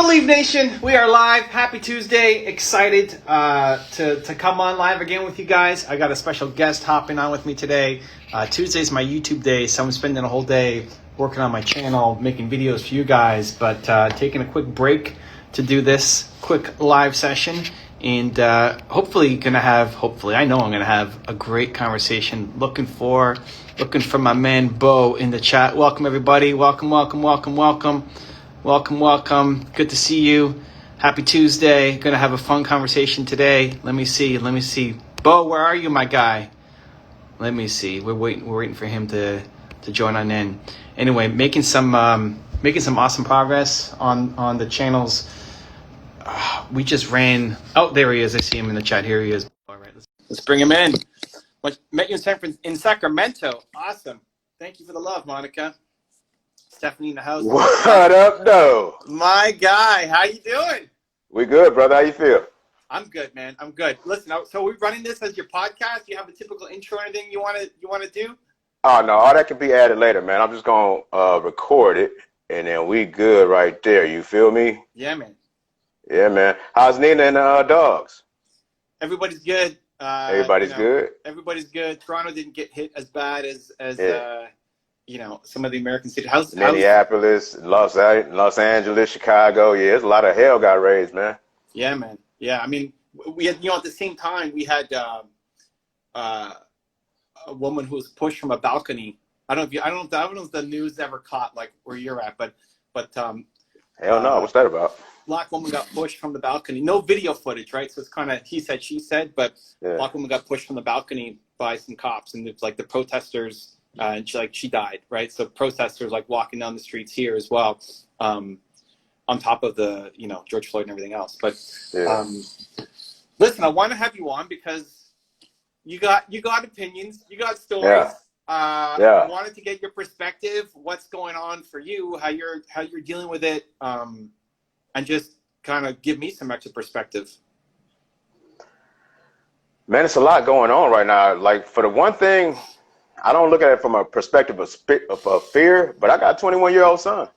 Believe Nation, we are live. Happy Tuesday. Excited to come on live again with you guys. I got a special guest hopping on with me today. Tuesday's my YouTube day, so I'm spending a whole day working on my channel, making videos for you guys, but taking a quick break to do this quick live session. And hopefully I know I'm gonna have a great conversation. Looking for my man Bo in the chat. Welcome everybody. Welcome. Good to see you. Happy Tuesday. Gonna have a fun conversation today. Let me see. Bo, where are you, my guy? Let me see. We're waiting for him to join on in. Anyway, making some awesome progress on the channels. We just ran. Oh, there he is. I see him in the chat. Here he is. All right, let's bring him in. Met you in Sacramento. Awesome. Thank you for the love, Monica. Stephanie in the house. What up, though? My guy, how you doing? We good, brother. How you feel? I'm good, man. I'm good. Listen, so we're running this as your podcast. Do you have a typical intro or anything you want to do? Oh no, all that can be added later, man. I'm just gonna record it, and then we good right there. You feel me? Yeah, man. Yeah, man. How's Nina and the dogs? Everybody's good. Everybody's good. Everybody's good. Toronto didn't get hit as bad as some of the American cities. Minneapolis, Los Angeles, Chicago. Yeah, there's a lot of hell got raised, man. Yeah, man. Yeah, I mean, we had, at the same time, we had a woman who was pushed from a balcony. I don't know if the news ever caught like where you're at, but hell no. What's that about? Black woman got pushed from the balcony. No video footage, right? So it's kind of he said, she said, but yeah. Black woman got pushed from the balcony by some cops, and it's like the protesters. And she died, right? So protesters like walking down the streets here as well, on top of the George Floyd and everything else. But yeah. Listen, I want to have you on because you got opinions, you got stories. Yeah. I wanted to get your perspective, what's going on for you, how you're dealing with it, and just kind of give me some extra perspective. Man, it's a lot going on right now. Like for the one thing. I don't look at it from a perspective of fear, but I got a 21-year-old son.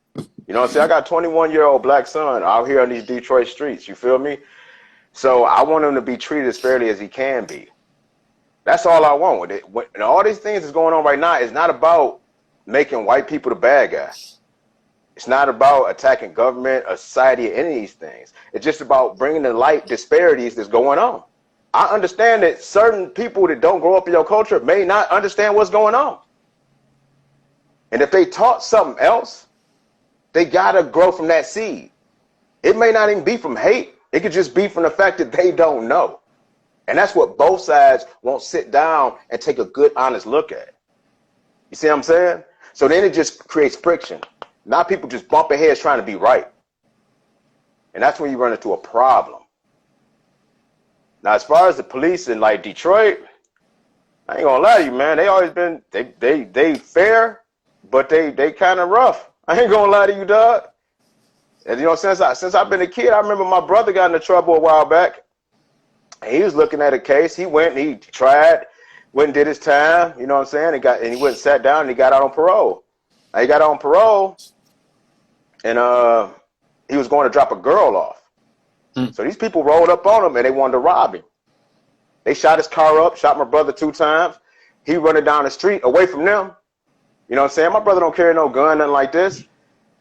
You know what I'm saying? I got a 21-year-old black son out here on these Detroit streets. You feel me? So I want him to be treated as fairly as he can be. That's all I want with it. And all these things that's going on right now is not about making white people the bad guys. It's not about attacking government or society or any of these things. It's just about bringing to light disparities that's going on. I understand that certain people that don't grow up in your culture may not understand what's going on. And if they taught something else, they got to grow from that seed. It may not even be from hate. It could just be from the fact that they don't know. And that's what both sides won't sit down and take a good, honest look at. You see what I'm saying? So then it just creates friction. Now people just bump their heads trying to be right. And that's when you run into a problem. Now, as far as the police in like Detroit, I ain't gonna lie to you, man. They always been they fair, but they kind of rough. I ain't gonna lie to you, dog. And since I've been a kid, I remember my brother got into trouble a while back. And he was looking at a case. He went and he tried, went and did his time. You know what I'm saying? And he went and sat down and he got out on parole. Now, he got out on parole, and he was going to drop a girl off. So these people rolled up on him and they wanted to rob him. They shot his car up, shot my brother 2 times. He running down the street away from them. You know what I'm saying? My brother don't carry no gun, nothing like this.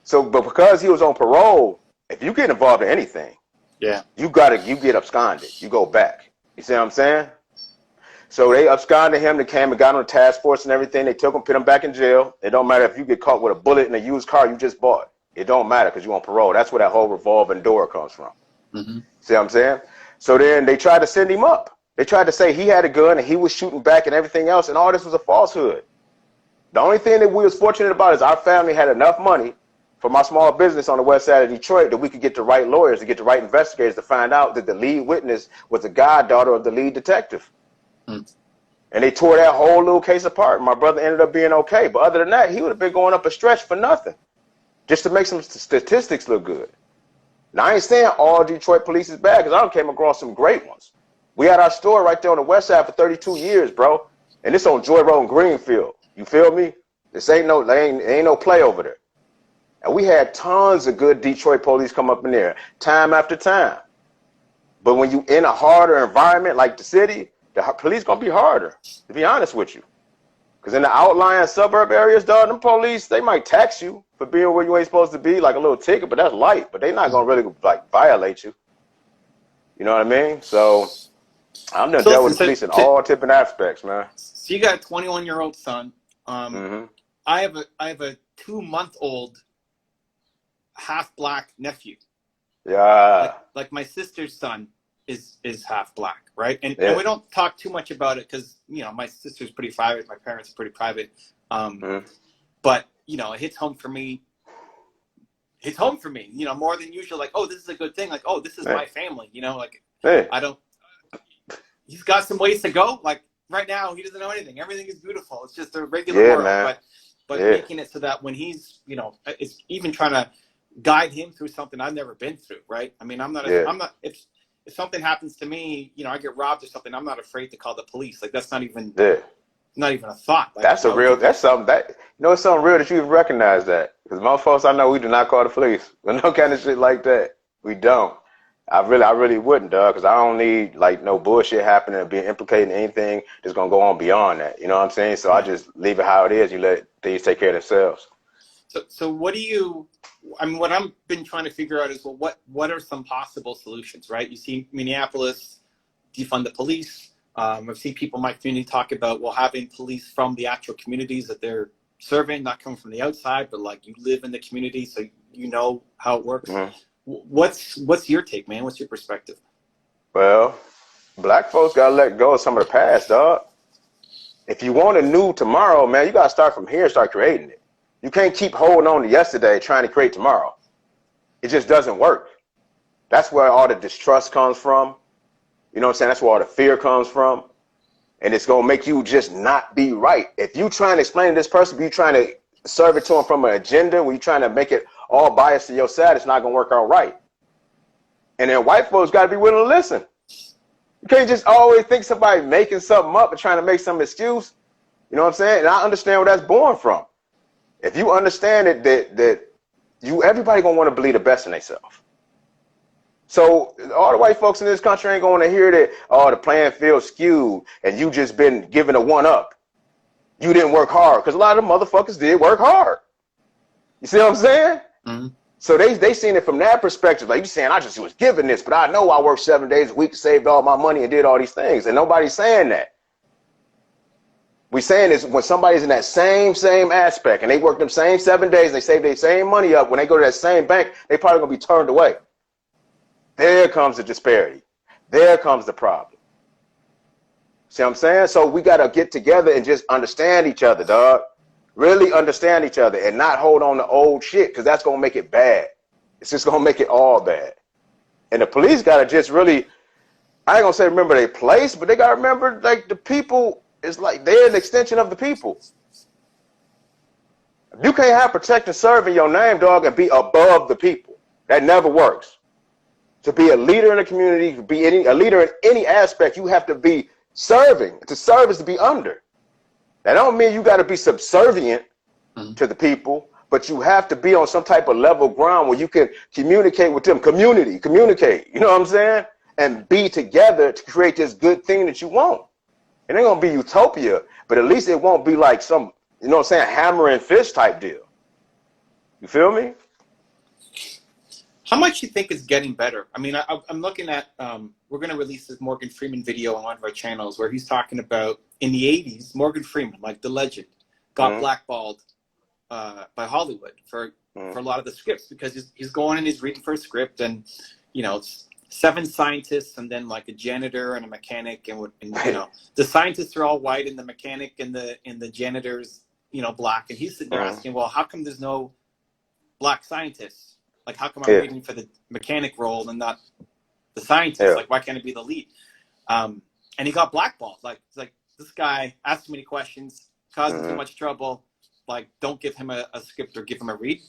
So, but because he was on parole, if you get involved in anything, yeah, you get absconded. You go back. You see what I'm saying? So they absconded him. They came and got on the task force and everything. They took him, put him back in jail. It don't matter if you get caught with a bullet in a used car you just bought. It don't matter because you're on parole. That's where that whole revolving door comes from. Mm-hmm. See what I'm saying? So then they tried to send him up. They tried to say he had a gun and he was shooting back and everything else, and all this was a falsehood. The only thing that we was fortunate about is our family had enough money for my small business on the west side of Detroit that we could get the right lawyers, to get the right investigators to find out that the lead witness was the goddaughter of the lead detective. And they tore that whole little case apart. My brother ended up being okay. But other than that, he would have been going up a stretch for nothing, just to make some statistics look good. Now, I ain't saying all Detroit police is bad, because I came across some great ones. We had our store right there on the west side for 32 years, bro. And it's on Joy Road in Greenfield. You feel me? This ain't no play over there. And we had tons of good Detroit police come up in there time after time. But when you in a harder environment like the city, the police gonna be harder, to be honest with you. Because in the outlying suburb areas, dog, them police, they might tax you for being where you ain't supposed to be, like a little ticket, but that's light. But they not gonna really like violate you. You know what I mean? So I'm done dealt with the police in all different aspects, man. So you got a 21-year-old son. I have a 2-month-old half black nephew. Yeah. Like my sister's son is half black, right? And we don't talk too much about it because, you know, my sister's pretty private, my parents are pretty private. But, you know, it hits home for me, you know, more than usual. Like, oh, this is a good thing. Like, oh, this is my family, you know, like he's got some ways to go. Like right now, he doesn't know anything. Everything is beautiful. It's just a regular world. Man. But making it so that when he's, you know, it's even trying to guide him through something I've never been through, right? I mean, I'm not, if something happens to me, you know, I get robbed or something, I'm not afraid to call the police. Like that's not even a thought. Like, that's something that, you know, it's something real that you even recognize that. Because most folks I know, we do not call the police. But no kind of shit like that. We don't. I really wouldn't, dog, because I don't need like no bullshit happening or being implicated in anything that's gonna go on beyond that. You know what I'm saying? So I just leave it how it is. You let things take care of themselves. So what do you? I mean, what I've been trying to figure out is, well, what are some possible solutions, right? You see Minneapolis defund the police. I've seen people in my community talk about, well, having police from the actual communities that they're serving, not coming from the outside, but like you live in the community, so you know how it works. What's your take, man? What's your perspective? Well, black folks gotta let go of some of the past, dog. If you want a new tomorrow, man, you gotta start from here and start creating it. You can't keep holding on to yesterday trying to create tomorrow. It just doesn't work. That's where all the distrust comes from. You know what I'm saying? That's where all the fear comes from. And it's going to make you just not be right. If you trying to explain to this person, if you trying to serve it to them from an agenda, when you trying to make it all biased to your side, it's not going to work out right. And then white folks got to be willing to listen. You can't just always think somebody making something up and trying to make some excuse. You know what I'm saying? And I understand where that's born from. If you understand it, that everybody gonna want to believe the best in themselves. So all the white folks in this country ain't going to hear that, oh, the playing field skewed and you just been given a one up. You didn't work hard, because a lot of them motherfuckers did work hard. You see what I'm saying? So they seen it from that perspective. Like you saying, I just was given this, but I know I worked 7 days a week, saved all my money and did all these things, and nobody's saying that. We saying is when somebody's in that same aspect and they work them same 7 days, they save their same money up, when they go to that same bank, they probably gonna be turned away. There comes the disparity. There comes the problem. See what I'm saying? So we gotta get together and just understand each other, dog. Really understand each other and not hold on to old shit, because that's gonna make it bad. It's just gonna make it all bad. And the police gotta just really, I ain't gonna say remember their place, but they gotta remember, like, the people. It's like they're an extension of the people. You can't have protect and serve in your name, dog, and be above the people. That never works. To be a leader in the community, to be a leader in any aspect, you have to be serving. To serve is to be under. That don't mean you got to be subservient to the people, but you have to be on some type of level ground where you can communicate with them. Communicate. You know what I'm saying? And be together to create this good thing that you want. It ain't gonna be utopia, but at least it won't be like some, you know what I'm saying, hammer and fish type deal. You feel me? How much you think is getting better? I mean, I'm looking at, we're going to release this Morgan Freeman video on one of our channels where he's talking about in the 80s, Morgan Freeman, like the legend, got blackballed by Hollywood for a lot of the scripts, because he's going and he's reading for a script, and, you know, it's 7 scientists and then like a janitor and a mechanic, and you know, the scientists are all white and the mechanic and the janitor's, you know, black. And he's sitting there asking, well, how come there's no black scientists? Like, how come I'm reading for the mechanic role and not the scientist? Like, why can't it be the lead? And he got blackballed. Like, it's like, this guy asked too many questions, caused too much trouble. Like, don't give him a script or give him a read.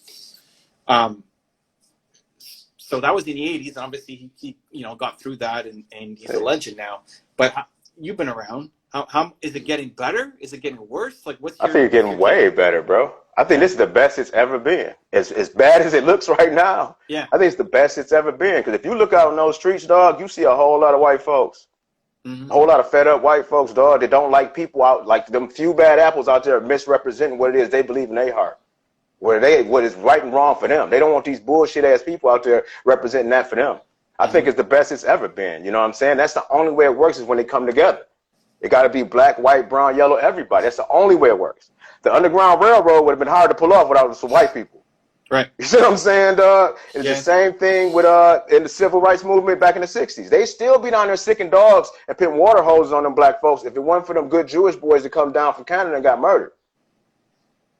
So that was in the 80s, and obviously he you know, got through that, and he's a legend now. But you've been around. How is it getting better? Is it getting worse? Like, I think it's getting way better, bro. I think this is the best it's ever been. As bad as it looks right now, Yeah. I think it's the best it's ever been. Because if you look out on those streets, dog, you see a whole lot of white folks. Mm-hmm. A whole lot of fed up white folks, dog, that don't like people out, like them few bad apples out there misrepresenting what it is they believe in their heart. What is right and wrong for them. They don't want these bullshit ass people out there representing that for them. I think it's the best it's ever been. You know what I'm saying? That's the only way it works is when they come together. It got to be black, white, brown, yellow, everybody. That's the only way it works. The Underground Railroad would have been hard to pull off without some white people. Right. You see what I'm saying, dog? It's the same thing with in the civil rights movement back in the 60s. They still be down there sicking dogs and putting water hoses on them black folks if it wasn't for them good Jewish boys that come down from Canada and got murdered.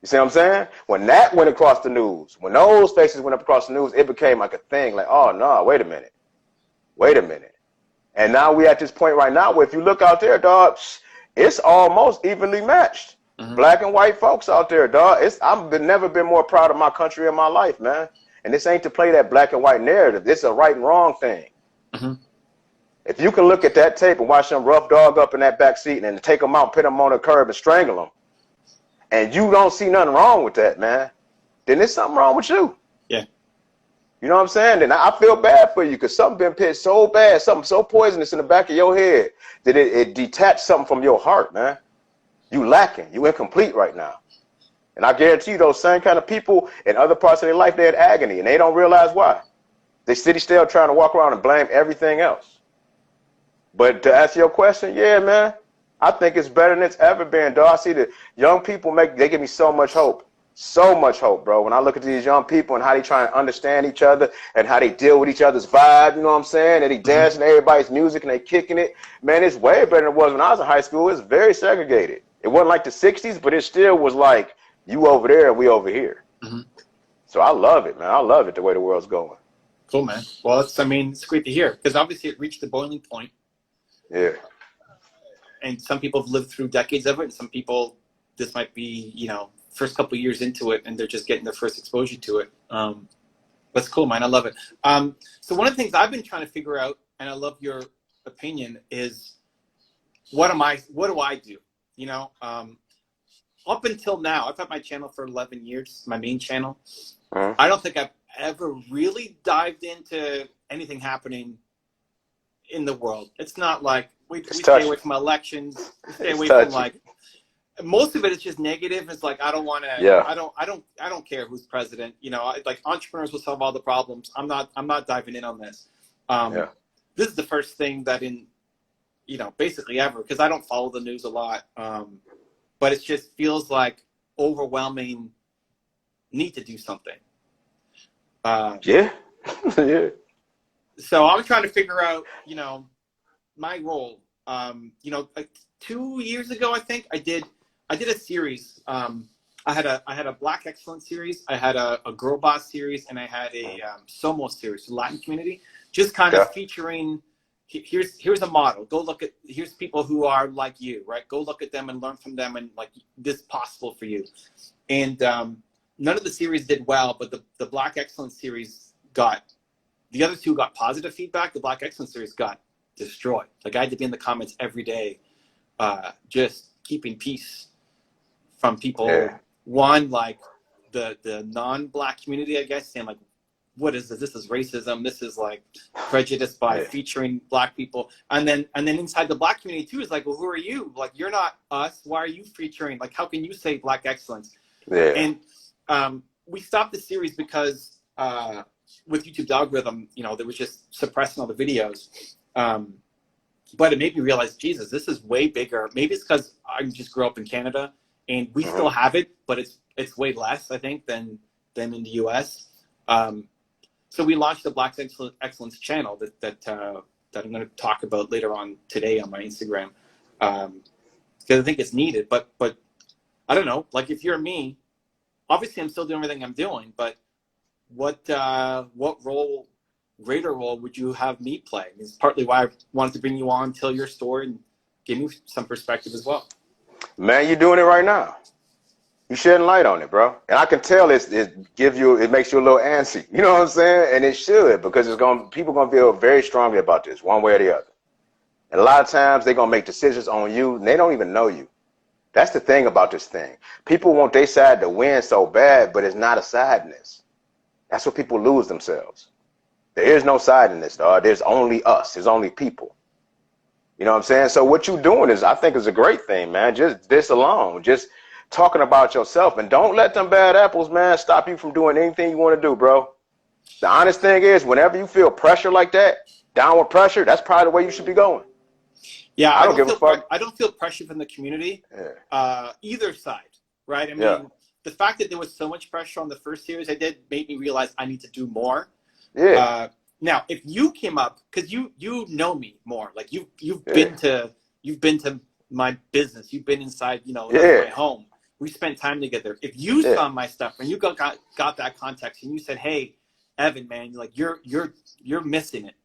You see what I'm saying? When that went across the news, when those faces went up across the news, it became like a thing. Like, oh, no, wait a minute. Wait a minute. And now we at this point right now where if you look out there, dog, it's almost evenly matched. Mm-hmm. Black and white folks out there, dog. I've never been more proud of my country in my life, man. And this ain't to play that black and white narrative. This is a right and wrong thing. Mm-hmm. If you can look at that tape and watch them rough dog up in that back seat and then take them out, put them on the curb and strangle them, and you don't see nothing wrong with that, man, then there's something wrong with you. Yeah. You know what I'm saying? And I feel bad for you because something been pitched so bad, something so poisonous in the back of your head that it detached something from your heart, man. You lacking. You incomplete right now. And I guarantee you those same kind of people in other parts of their life, they're in agony, and they don't realize why. They still trying to walk around and blame everything else. But to answer your question, yeah, man, I think it's better than it's ever been, dog. I see the young people they give me so much hope. So much hope, bro. When I look at these young people and how they try to understand each other and how they deal with each other's vibe, you know what I'm saying? And they dancing to everybody's music and they kicking it. Man, it's way better than it was when I was in high school. It was very segregated. It wasn't like the 60s, but it still was like you over there and we over here. Mm-hmm. So I love it, man. I love it the way the world's going. Cool, man. Well, it's great to hear because obviously it reached the boiling point. Yeah. And some people have lived through decades of it, and some people, this might be, first couple of years into it, and they're just getting their first exposure to it. That's cool, man. I love it. So one of the things I've been trying to figure out, and I love your opinion, is what do I do? Up until now, I've had my channel for 11 years, my main channel. Uh-huh. I don't think I've ever really dived into anything happening in the world. It's not like we stay away from elections. We stay away from most of it is just negative. It's like I don't want to. Yeah. I don't care who's president. Like entrepreneurs will solve all the problems. I'm not diving in on this. This is the first thing that basically ever, because I don't follow the news a lot. But it just feels like overwhelming need to do something. Yeah. Yeah. So I'm trying to figure out, my role. Like 2 years ago, I think I did a series. I had a Black Excellence series. I had a Girl Boss series, and I had a Somos series, the Latin community, just kind of featuring. Here's a model. Here's people who are like you, right? Go look at them and learn from them, and like this is possible for you. And none of the series did well, but the Black Excellence series the other two got positive feedback. The Black Excellence series got destroyed. Like I had to be in the comments every day, just keeping peace from people. Yeah. One, like the non-Black community, I guess, saying like, what is this? This is racism. This is like prejudice by featuring Black people. And then inside the Black community too is like, well, who are you? Like, you're not us. Why are you featuring? Like, how can you say Black excellence? Yeah. And we stopped the series because with YouTube's algorithm, they was just suppressing all the videos. But it made me realize, Jesus, this is way bigger. Maybe it's because I just grew up in Canada and we still have it, but it's way less, I think, than in the US. So we launched the Black Excellence channel that I'm going to talk about later on today on my Instagram, because I think it's needed. But I don't know. Like if you're me, obviously I'm still doing everything I'm doing. But what greater role would you have me play? It's partly why I wanted to bring you on, tell your story, and give me some perspective as well. Man, you're doing it right now. You shedding light on it, bro. And I can tell it makes you a little antsy. You know what I'm saying? And it should, because people gonna feel very strongly about this, one way or the other. And a lot of times they're gonna make decisions on you and they don't even know you. That's the thing about this thing. People want their side to win so bad, but it's not a side in this. That's what people lose themselves. There is no side in this, dog. There's only us. There's only people. You know what I'm saying? So what you're doing is, I think, is a great thing, man. Just this alone, just talking about yourself, and don't let them bad apples, man, stop you from doing anything you want to do, bro. The honest thing is, whenever you feel pressure like that, downward pressure, that's probably the way you should be going. Yeah, I don't give a fuck. I don't feel pressure from the community, either side, right? I mean, Yeah. the fact that there was so much pressure on the first series I did made me realize I need to do more. Yeah. Now, if you came up, because you know me more, like you've Yeah. been to my business, you've been inside, you know, Yeah. my home. We spent time together. If you Yeah. saw my stuff and you got that context and you said, "Hey, Evan, man, like you're missing it,"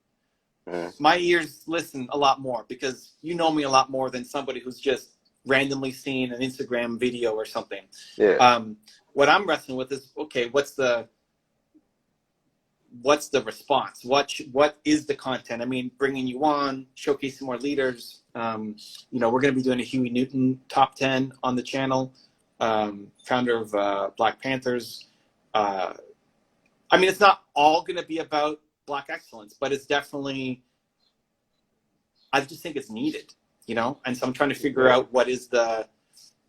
my ears listen a lot more because you know me a lot more than somebody who's just randomly seen an Instagram video or something. Yeah. What I'm wrestling with is, okay, what's the response? What is the content? I mean, bringing you on, showcasing more leaders. You know, we're going to be doing a Huey Newton top 10 on the channel, founder of Black Panthers. I mean, it's not all going to be about Black excellence, but it's definitely, I just think it's needed, you know? And so I'm trying to figure out what is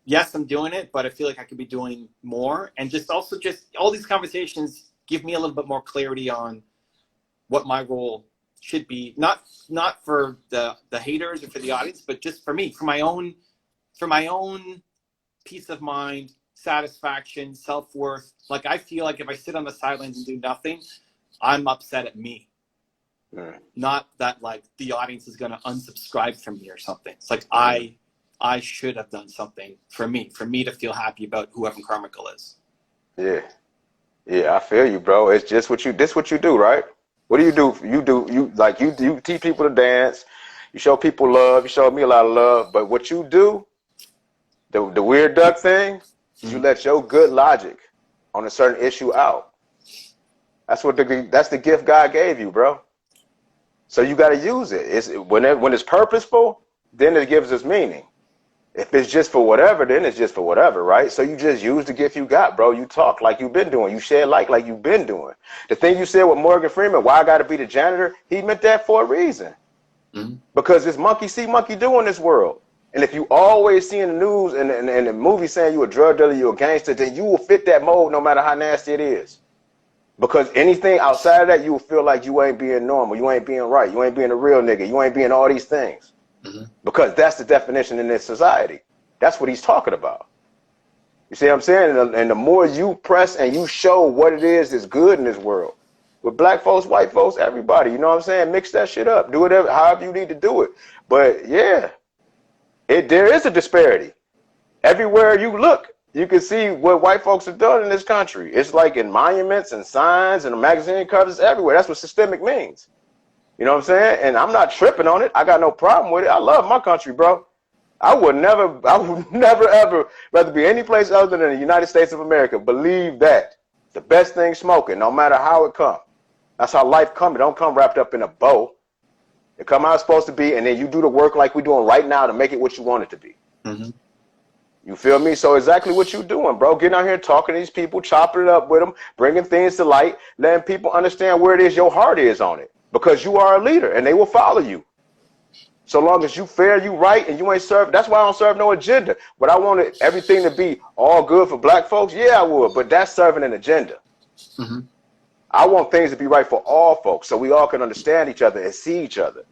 yes, I'm doing it, but I feel like I could be doing more. And just all these conversations give me a little bit more clarity on what my role should be. Not for the haters or for the audience, but just for me, for my own peace of mind, satisfaction, self-worth. Like, I feel like if I sit on the sidelines and do nothing, I'm upset at me. Not that like the audience is going to unsubscribe from me or something. It's like I should have done something for me to feel happy about who Evan Carmichael is. Yeah. Yeah, I feel you, bro. It's just what you do, right? What do? You teach people to dance. You show people love. You show me a lot of love. But what you do, the weird duck thing, is you let your good logic on a certain issue out. That's the gift God gave you, bro. So you got to use it. When it's purposeful, then it gives us meaning. If it's just for whatever, then it's just for whatever, right? So you just use the gift you got, bro. You talk like you've been doing. You shed light like you've been doing. The thing you said with Morgan Freeman, why I got to be the janitor, he meant that for a reason. Because it's monkey see, monkey do in this world. And if you always see in the news and the movie saying you a drug dealer, you a gangster, then you will fit that mold no matter how nasty it is. Because anything outside of that, you will feel like you ain't being normal, you ain't being right, you ain't being a real nigga, you ain't being all these things. Because that's the definition in this society. That's what he's talking about. You see what I'm saying? And the more you press and you show what it is that's good in this world, with black folks, white folks, everybody, you know what I'm saying? Mix that shit up. Do whatever, however you need to do it. But yeah, there is a disparity. Everywhere you look, you can see what white folks have done in this country. It's like in monuments and signs and magazine covers everywhere. That's what systemic means. You know what I'm saying? And I'm not tripping on it. I got no problem with it. I love my country, bro. I would never ever rather be any place other than the United States of America. Believe that. The best thing smoking, no matter how it comes. That's how life comes. It don't come wrapped up in a bow. It come how it's supposed to be, and then you do the work like we're doing right now to make it what you want it to be. You feel me? So exactly what you doing, bro. Getting out here talking to these people, chopping it up with them, bringing things to light, letting people understand where it is your heart is on it. Because you are a leader, and they will follow you. So long as you fair, you right, and you ain't serve. That's why I don't serve no agenda. But I wanted everything to be all good for black folks. Yeah, I would. But that's serving an agenda. I want things to be right for all folks, so we all can understand each other and see each other.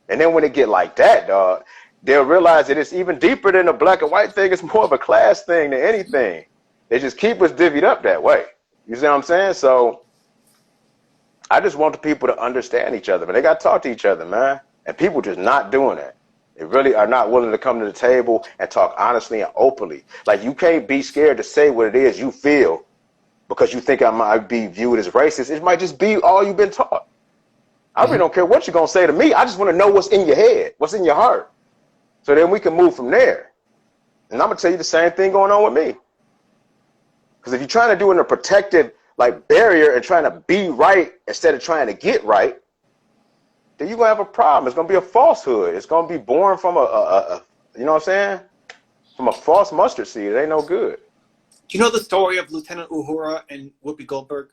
And then when it get like that, dog, they'll realize that it's even deeper than a black and white thing. It's more of a class thing than anything. They just keep us divvied up that way. You see what I'm saying? So I just want the people to understand each other, but they got to talk to each other, man. And people just not doing that. They really are not willing to come to the table and talk honestly and openly. Like, you can't be scared to say what it is you feel because you think I might be viewed as racist. It might just be all you've been taught. I really don't care what you're going to say to me. I just want to know what's in your head, what's in your heart. So then we can move from there. And I'm going to tell you the same thing going on with me. Because if you're trying to do it in a protected barrier and trying to be right instead of trying to get right, then you're going to have a problem. It's going to be a falsehood. It's going to be born from you know what I'm saying? from a false mustard seed. It ain't no good. Do you know the story of Lieutenant Uhura and Whoopi Goldberg?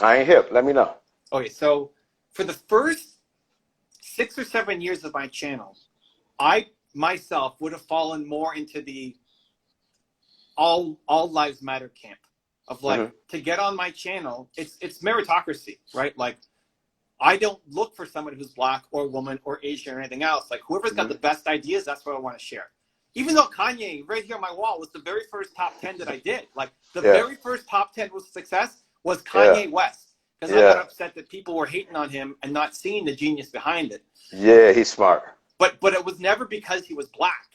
I ain't hip. Let me know. Okay, so for the first 6 or 7 years of my channel, I myself would have fallen more into the all lives matter camp of like, to get on my channel, it's meritocracy, right? Like, I don't look for someone who's black or woman or Asian or anything else. Like, whoever's got the best ideas, that's what I want to share. Even though Kanye, right here on my wall, was the very first top 10 that I did. Like, the very first top 10 was success was Kanye West. Because I got upset that people were hating on him and not seeing the genius behind it. Yeah, he's smart. But it was never because he was black.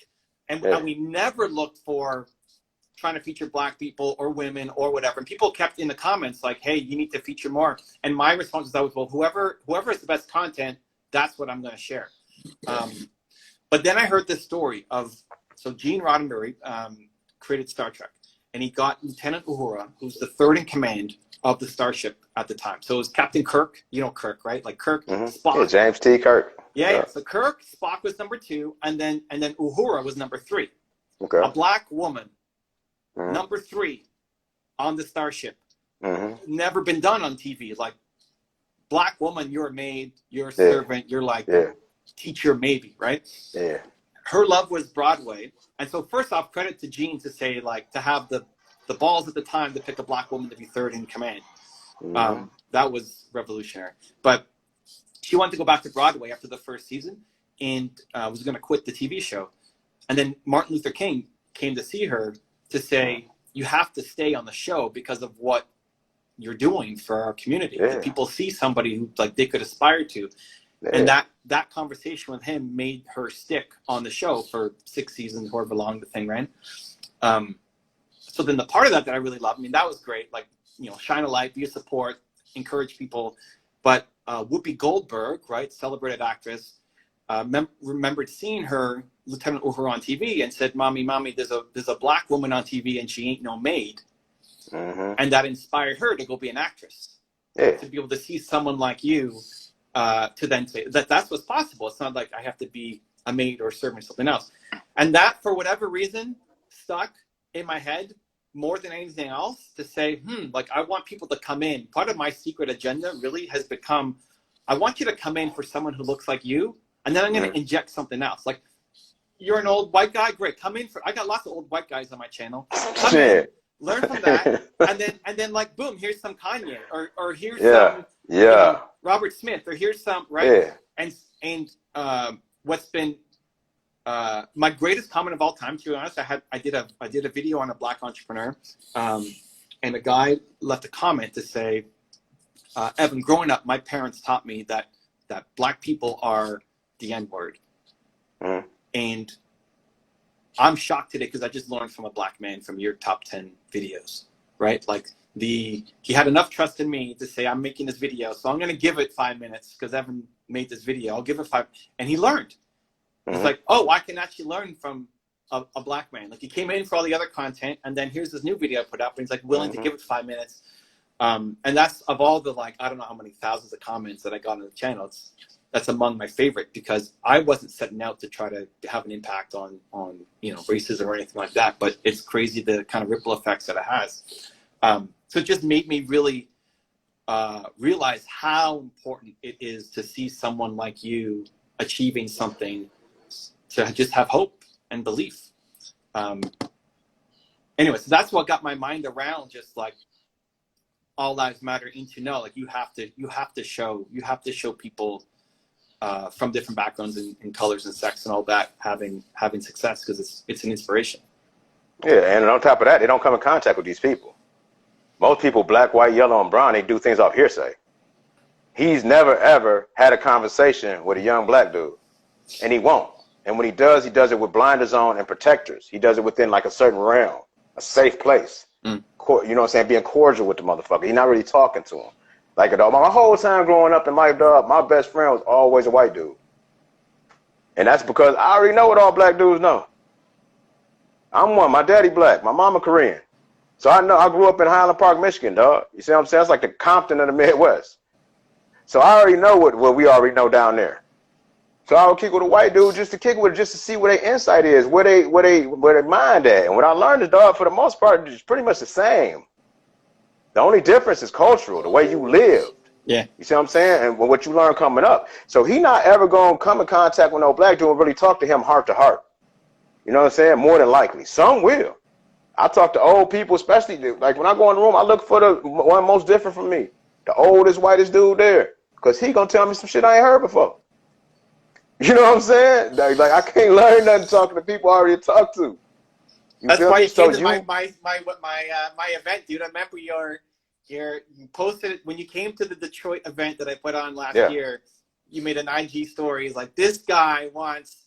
And we never looked for trying to feature black people or women or whatever. And people kept in the comments like, hey, you need to feature more. And my response was always, well, whoever has the best content, that's what I'm going to share. But then I heard this story of, so Gene Roddenberry created Star Trek. And he got Lieutenant Uhura, who's the third in command of the starship at the time. So it was Captain Kirk. You know Kirk, right? Like Kirk, Spock. Yeah, James T. Kirk. Yeah. So Kirk, Spock was number 2, and then Uhura was number 3. Okay. A black woman, number 3 on the starship. Never been done on TV. Like, black woman, you're a maid, you're a servant, you're like teacher maybe, right? Yeah. Her love was Broadway. And so first off, credit to Gene to say, like, to have the balls at the time to pick a black woman to be third in command. That was revolutionary. But she wanted to go back to Broadway after the first season and was going to quit the TV show. And then Martin Luther King came to see her to say, you have to stay on the show because of what you're doing for our community. That people see somebody who like they could aspire to. And that conversation with him made her stick on the show for 6 seasons, however long the thing ran. So then the part of that I really loved, I mean, that was great. Like, you know, shine a light, be a support, encourage people. But Whoopi Goldberg, right, celebrated actress, remembered seeing her, Lieutenant Uhura, on TV and said, Mommy, there's a black woman on TV and she ain't no maid. And that inspired her to go be an actress. To be able to see someone like you, to then say that's what's possible. It's not like I have to be a maid or a servant or something else. And that, for whatever reason, stuck in my head more than anything else to say, like, I want people to come in. Part of my secret agenda really has become, I want you to come in for someone who looks like you, and then I'm going to inject something else. Like, you're an old white guy, great. Come in for, I got lots of old white guys on my channel. Come in, learn from that, and then like, boom, here's some Kanye, or here's some you know, Robert Smith, or here's some, right? And what's been my greatest comment of all time, to be honest, I did a video on a black entrepreneur, and a guy left a comment to say, Evan, growing up, my parents taught me that black people are the N-word. And I'm shocked today because I just learned from a black man from your top 10 videos, right? Like, he had enough trust in me to say, I'm making this video, so I'm going to give it 5 minutes because Evan made this video. I'll give it 5. And he learned. It's like, oh, I can actually learn from a black man. Like, he came in for all the other content, and then here's this new video I put up, and he's like willing to give it 5 minutes. And that's, of all the, like, I don't know how many thousands of comments that I got on the channel, that's among my favorite, because I wasn't setting out to try to have an impact on you know, racism or anything like that, but it's crazy the kind of ripple effects that it has. So it just made me really realize how important it is to see someone like you achieving something, to just have hope and belief. Anyway, so that's what got my mind around just like all lives matter, and to know, like, you have to show people from different backgrounds and colors and sex and all that having success, because it's an inspiration. Yeah, and on top of that, they don't come in contact with these people. Most people, black, white, yellow, and brown, they do things off hearsay. He's never, ever had a conversation with a young black dude, and he won't. And when he does it with blinders on and protectors. He does it within, like, a certain realm, a safe place. You know what I'm saying? Being cordial with the motherfucker. He's not really talking to him. Like, at all. My whole time growing up in life, dog, my best friend was always a white dude. And that's because I already know what all black dudes know. I'm one. My daddy black. My mama Korean. So I know I grew up in Highland Park, Michigan, dog. You see what I'm saying? It's like the Compton of the Midwest. So I already know what we already know down there. So I would kick with a white dude just to kick with it, just to see where their insight is, where their mind at. And what I learned is, dog, for the most part, it's pretty much the same. The only difference is cultural, the way you live. Yeah. You see what I'm saying? And what you learn coming up. So he not ever going to come in contact with no black dude and really talk to him heart to heart. You know what I'm saying? More than likely. Some will. I talk to old people, especially, like when I go in the room, I look for the one most different from me. The oldest, whitest dude there. Because he going to tell me some shit I ain't heard before. You know what I'm saying? Like I can't learn nothing talking to people I already talked to. That's why you came to my event, dude. I remember you posted it when you came to the Detroit event that I put on last year. You made an IG story. It's like, this guy wants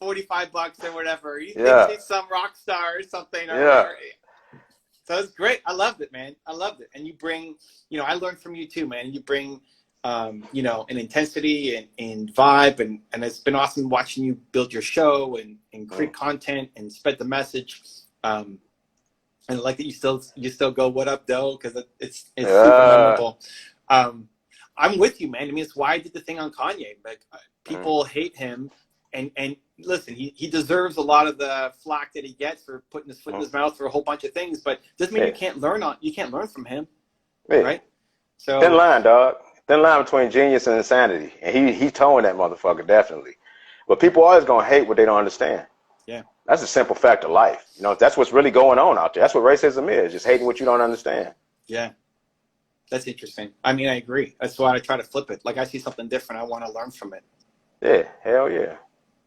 $45 or whatever. He thinks he's some rock star or something. So it's great. I loved it, man. I loved it. And you bring, I learned from you too, man. You bring an intensity and vibe, and it's been awesome watching you build your show and create content and spread the message. And I like that you still go, what up, though? Because it's super memorable. I'm with you, man. I mean, it's why I did the thing on Kanye. Like, people hate him, and listen, he deserves a lot of the flack that he gets for putting his foot in his mouth for a whole bunch of things. But doesn't mean you can't learn from him, right? So thin line, dog. Thin line between genius and insanity, and he towing that motherfucker definitely. But people always gonna hate what they don't understand. Yeah, that's a simple fact of life. That's what's really going on out there. That's what racism is, just hating what you don't understand. Yeah, that's interesting. I mean, I agree. That's why I try to flip it. Like, I see something different, I want to learn from it. Yeah, hell yeah.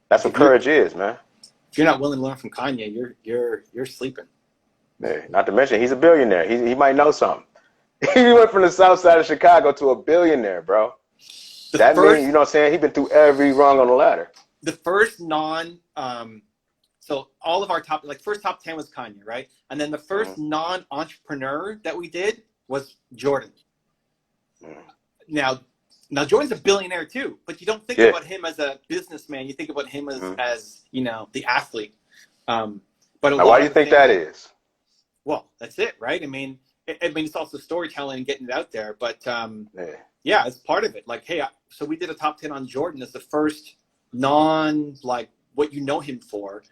That's what courage is, man. If you're not willing to learn from Kanye, you're sleeping. Yeah, not to mention he's a billionaire. He might know something. He went from the south side of Chicago to a billionaire, bro. That means, you know what I'm saying? He's been through every rung on the ladder. The first so all of our first top 10 was Kanye, right? And then the first non-entrepreneur that we did was Jordan. Now Jordan's a billionaire too, but you don't think about him as a businessman. You think about him as the athlete. But why do you think that is? Well, that's it, right? I mean, it's also storytelling and getting it out there. But it's part of it. Like, hey, so we did a top 10 on Jordan as the first what you know him for.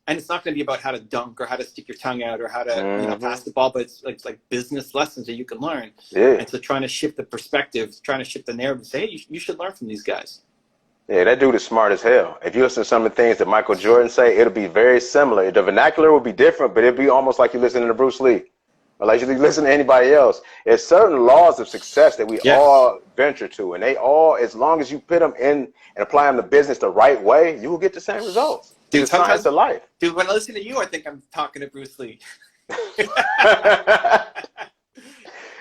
And it's not going to be about how to dunk or how to stick your tongue out or how to pass the ball, but it's like business lessons that you can learn. And so trying to shift the perspective, trying to shift the narrative, say, hey, you should learn from these guys. Yeah, that dude is smart as hell. If you listen to some of the things that Michael Jordan say, it'll be very similar. The vernacular will be different, but it'll be almost like you're listening to Bruce Lee. Or like you listen to anybody else. There's certain laws of success that we all venture to, and they all, as long as you put them in and apply them to business the right way, you will get the same results. Dude, it's science of life. Dude, when I listen to you, I think I'm talking to Bruce Lee.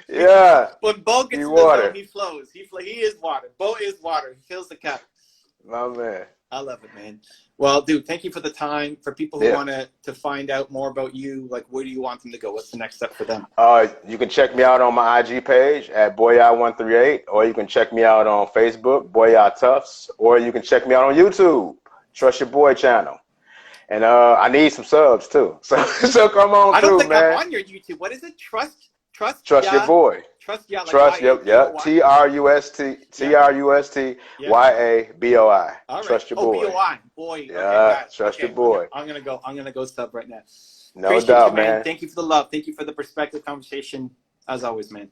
Yeah. When Bo gets in the zone, he flows. He is water. Bo is water. He fills the cup. My man. I love it, man. Well, dude, thank you for the time. For people who want to find out more about you, like, where do you want them to go? What's the next step for them? You can check me out on my IG page at Boyai138, or you can check me out on Facebook, Boyai Tufts, or you can check me out on YouTube, Trust Your Boy channel. And I need some subs too. So come on through, man. I'm on your YouTube. What is it? Trust Your Boy. Trust Trust TrustYaboi. Right. Trust Your Boy. Boy. Yeah, Trust Your Boy. I'm gonna go sub right now. No Appreciate doubt, you, man. Thank you for the love. Thank you for the perspective conversation. As always, man.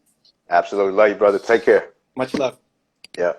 Absolutely. Love you, brother. Take care. Much love. Yeah.